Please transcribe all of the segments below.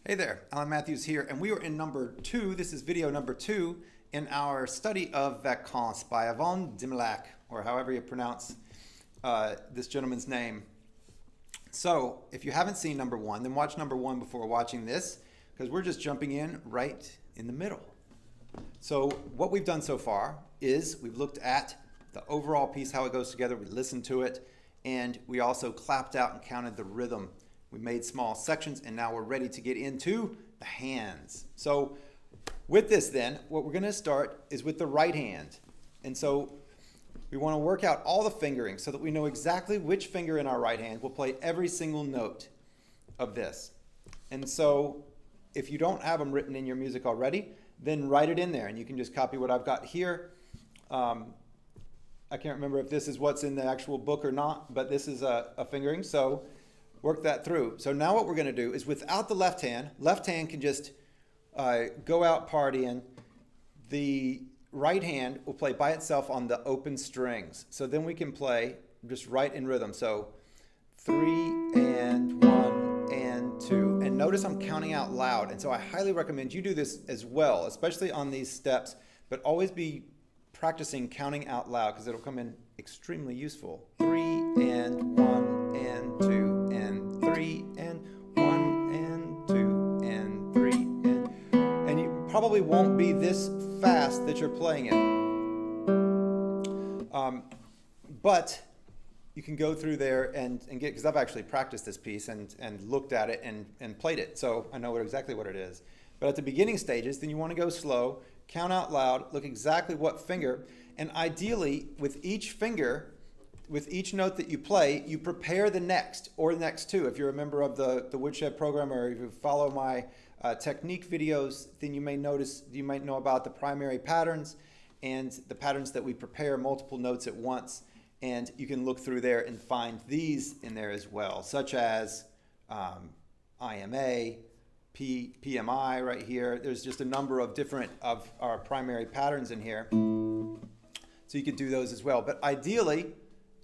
Hey there, Alan Matthews here, and we are in number 2. This is video number 2 in our study of Vacances by Yvon Demillac, or however you pronounce this gentleman's name. So, if you haven't seen number 1, then watch number 1 before watching this, because we're just jumping in right in the middle. So, what we've done so far is we've looked at the overall piece, how it goes together, we listened to it, and we also clapped out and counted the rhythm. We made small sections, and now we're ready to get into the hands. So with this then, what we're going to start is with the right hand. And so we want to work out all the fingering so that we know exactly which finger in our right hand will play every single note of this. And so if you don't have them written in your music already, then write it in there, and you can just copy what I've got here. I can't remember if this is what's in the actual book or not, but this is a fingering. So work that through. So now what we're going to do is without the left hand can just go out partying. The right hand will play by itself on the open strings. So then we can play just right in rhythm. So 3 and 1 and 2. And notice I'm counting out loud. And so I highly recommend you do this as well, especially on these steps, but always be practicing counting out loud because it'll come in extremely useful. 3 and 1 and 2. 3 and 1 and 2 and 3 and you probably won't be this fast that you're playing it, but you can go through there and get, because I've actually practiced this piece and looked at it and played it, so I know exactly what it is. But at the beginning stages, then you want to go slow, count out loud, look exactly what finger, and ideally with each finger, with each note that you play, you prepare the next or the next two. If you're a member of the Woodshed program, or if you follow my technique videos, then you may know about the primary patterns and the patterns that we prepare multiple notes at once. And you can look through there and find these in there as well, such as IMA, PMI right here. There's just a number of different of our primary patterns in here. So you could do those as well. But ideally,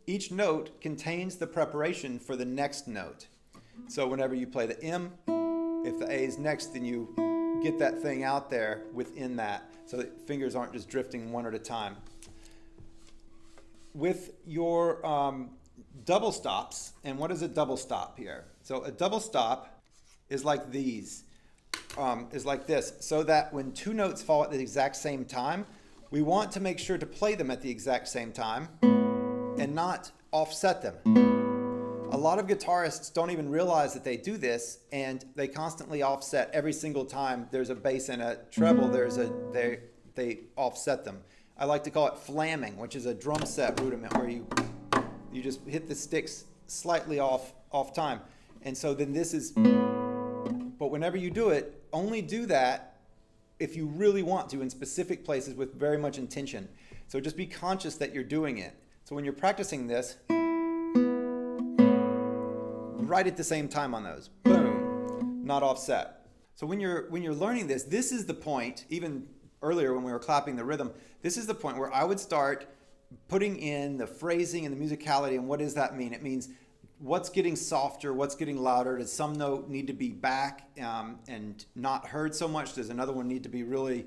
each note contains the preparation for the next note. So whenever you play the M, if the A is next, then you get that thing out there within that, so that fingers aren't just drifting one at a time. With your double stops, and what is a double stop here? So a double stop is like these, is like this, so that when two notes fall at the exact same time, we want to make sure to play them at the exact same time and not offset them. A lot of guitarists don't even realize that they do this, and they constantly offset every single time there's a bass and a treble, they offset them. I like to call it flamming, which is a drum set rudiment where you just hit the sticks slightly off time. And so then this is, but whenever you do it, only do that if you really want to in specific places with very much intention. So just be conscious that you're doing it. So when you're practicing this, right at the same time on those, boom, not offset. So when you're learning this, this is the point, even earlier when we were clapping the rhythm, this is the point where I would start putting in the phrasing and the musicality. And what does that mean? It means what's getting softer, what's getting louder. Does some note need to be back and not heard so much? Does another one need to be really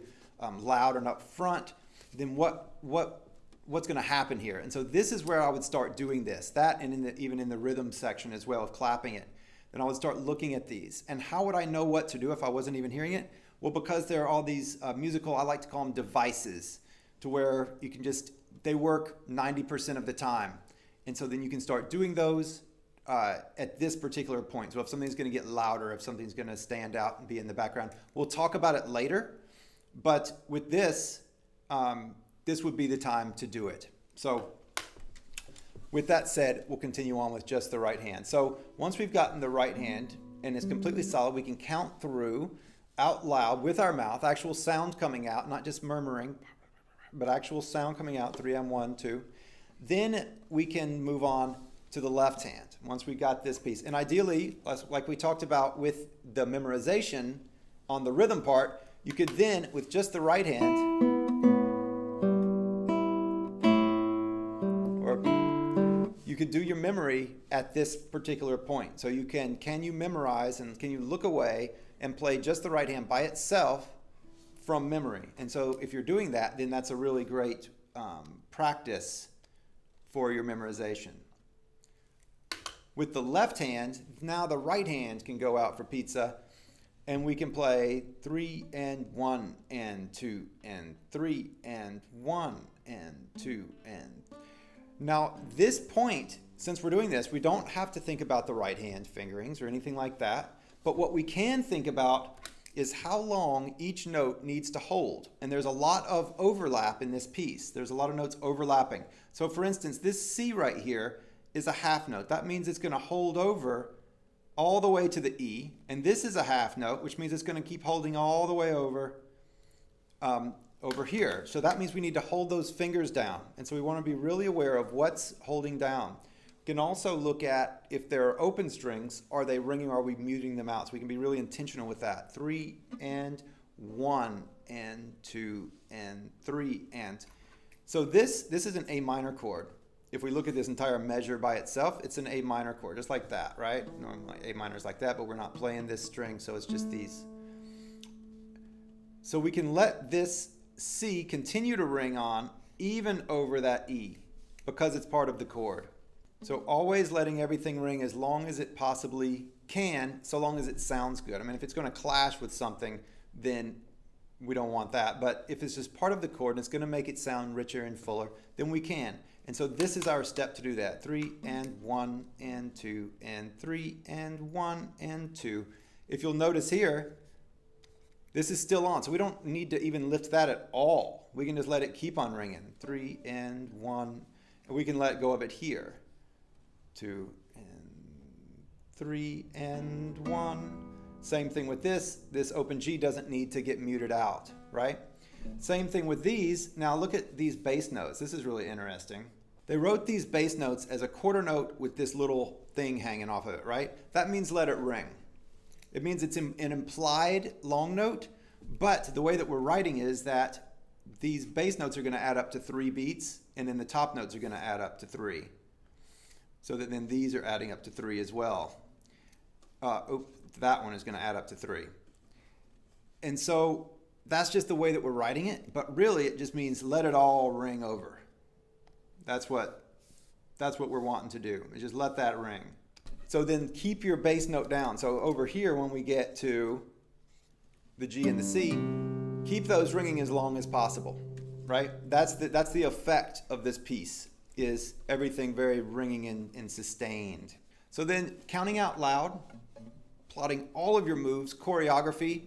loud and up front? Then what's going to happen here? And so this is where I would start doing this, that, and even in the rhythm section as well of clapping it. Then I would start looking at these. And how would I know what to do if I wasn't even hearing it? Well, because there are all these musical, I like to call them devices, to where you can just, they work 90% of the time. And so then you can start doing those at this particular point. So if something's going to get louder, if something's going to stand out and be in the background, we'll talk about it later. But with this, this would be the time to do it. So with that said, we'll continue on with just the right hand. So once we've gotten the right hand and it's completely solid, we can count through out loud with our mouth, actual sound coming out, not just murmuring, but actual sound coming out, 3 and 1, 2. Then we can move on to the left hand once we got this piece. And ideally, like we talked about with the memorization on the rhythm part, you could then, with just the right hand, you could do your memory at this particular point. So you can you memorize and can you look away and play just the right hand by itself from memory. And so if you're doing that, then that's a really great practice for your memorization. With the left hand, now the right hand can go out for pizza, and we can play 3 and 1 and 2 and 3 and 1 and 2 and... Now this point, since we're doing this, we don't have to think about the right hand fingerings or anything like that, but what we can think about is how long each note needs to hold. And there's a lot of overlap in this piece. There's a lot of notes overlapping. So for instance, this C right here is a half note. That means it's going to hold over all the way to the E. And this is a half note, which means it's going to keep holding all the way over here. So that means we need to hold those fingers down. And so we want to be really aware of what's holding down. We can also look at if there are open strings, are they ringing or are we muting them out? So we can be really intentional with that. 3 and 1 and 2 and 3 and. So this is an A minor chord. If we look at this entire measure by itself, it's an A minor chord, just like that, right? Normally A minor is like that, but we're not playing this string, so it's just these. So we can let this C continue to ring on even over that E because it's part of the chord. So always letting everything ring as long as it possibly can, so long as it sounds good. I mean, if it's going to clash with something, then we don't want that. But if it's just part of the chord and it's going to make it sound richer and fuller, then we can. And so this is our step to do that. 3 and 1 and 2 and 3 and 1 and 2. If you'll notice here, this is still on, so we don't need to even lift that at all. We can just let it keep on ringing. 3 and 1, and we can let go of it here. 2 and 3 and 1. Same thing with this. This open G doesn't need to get muted out, right? Same thing with these. Now look at these bass notes. This is really interesting. They wrote these bass notes as a quarter note with this little thing hanging off of it, right? That means let it ring. It means it's an implied long note, but the way that we're writing is that these bass notes are going to add up to 3 beats, and then the top notes are going to add up to 3. So that then these are adding up to 3 as well. That one is going to add up to 3. And so that's just the way that we're writing it, but really it just means let it all ring over. That's what we're wanting to do, is just let that ring. So then keep your bass note down. So over here when we get to the G and the C, keep those ringing as long as possible, right? That's the effect of this piece, is everything very ringing and sustained. So then counting out loud, plotting all of your moves, choreography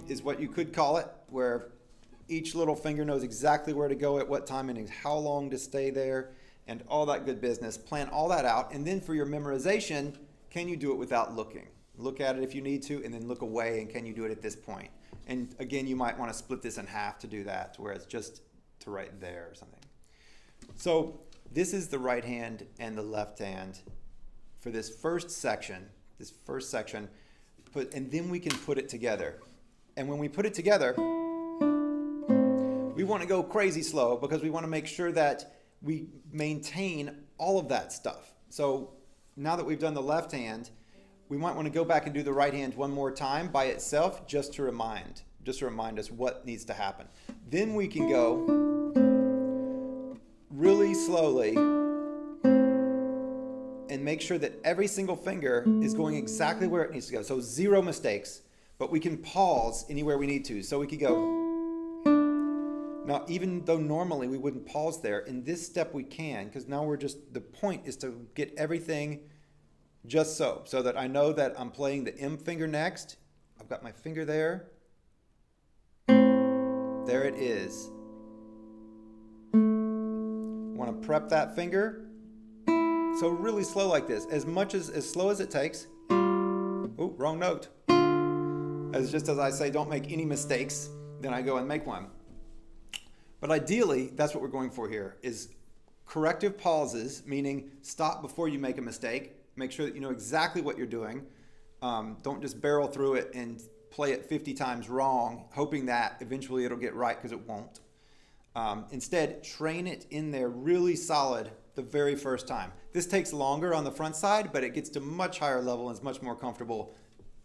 is what you could call it, where each little finger knows exactly where to go at what time and how long to stay there and all that good business. Plan all that out, and then for your memorization, can you do it without looking? Look at it if you need to, and then look away, and can you do it at this point? And again, you might want to split this in half to do that, where it's just to right there or something. So this is the right hand and the left hand for this first section. And then we can put it together. And when we put it together, we want to go crazy slow because we want to make sure that we maintain all of that stuff. So now that we've done the left hand, we might want to go back and do the right hand one more time by itself just to remind us what needs to happen. Then we can go really slowly and make sure that every single finger is going exactly where it needs to go. So 0 mistakes, but we can pause anywhere we need to. So we could go. Now, even though normally we wouldn't pause there, in this step we can, because now the point is to get everything just so that I know that I'm playing the M finger next. I've got my finger there. There it is. Want to prep that finger. So really slow like this, as slow as it takes. Oh, wrong note. Just as I say, don't make any mistakes, then I go and make one. But ideally, that's what we're going for here, is corrective pauses, meaning stop before you make a mistake. Make sure that you know exactly what you're doing. Don't just barrel through it and play it 50 times wrong, hoping that eventually it'll get right, because it won't. Instead, train it in there really solid the very first time. This takes longer on the front side, but it gets to much higher level and is much more comfortable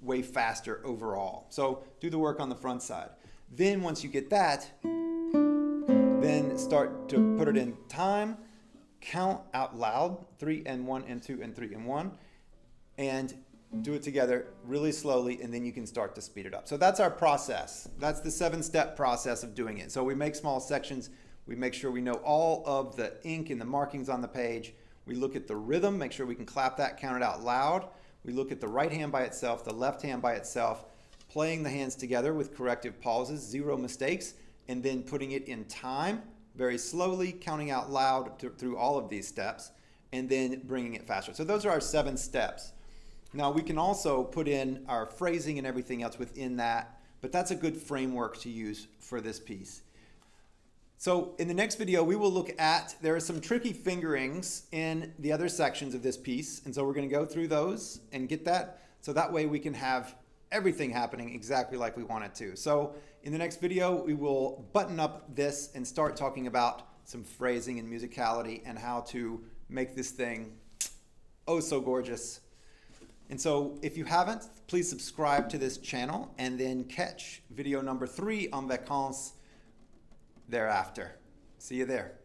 way faster overall. So do the work on the front side. Then once you get that, then start to put it in time, count out loud, 3 and 1 and 2 and 3 and 1, and do it together really slowly, and then you can start to speed it up. So that's our process. That's the 7-step process of doing it. So we make small sections. We make sure we know all of the ink and the markings on the page. We look at the rhythm, make sure we can clap that, count it out loud. We look at the right hand by itself, the left hand by itself, playing the hands together with corrective pauses, 0 mistakes, and then putting it in time, very slowly, counting out loud through all of these steps, and then bringing it faster. So those are our 7 steps. Now we can also put in our phrasing and everything else within that, but that's a good framework to use for this piece. So in the next video, we will look at, there are some tricky fingerings in the other sections of this piece, and so we're going to go through those and get that, so that way we can have everything happening exactly like we want it to. So in the next video, we will button up this and start talking about some phrasing and musicality and how to make this thing oh so gorgeous. And so if you haven't, please subscribe to this channel and then catch video number 3 on Vacances thereafter. See you there.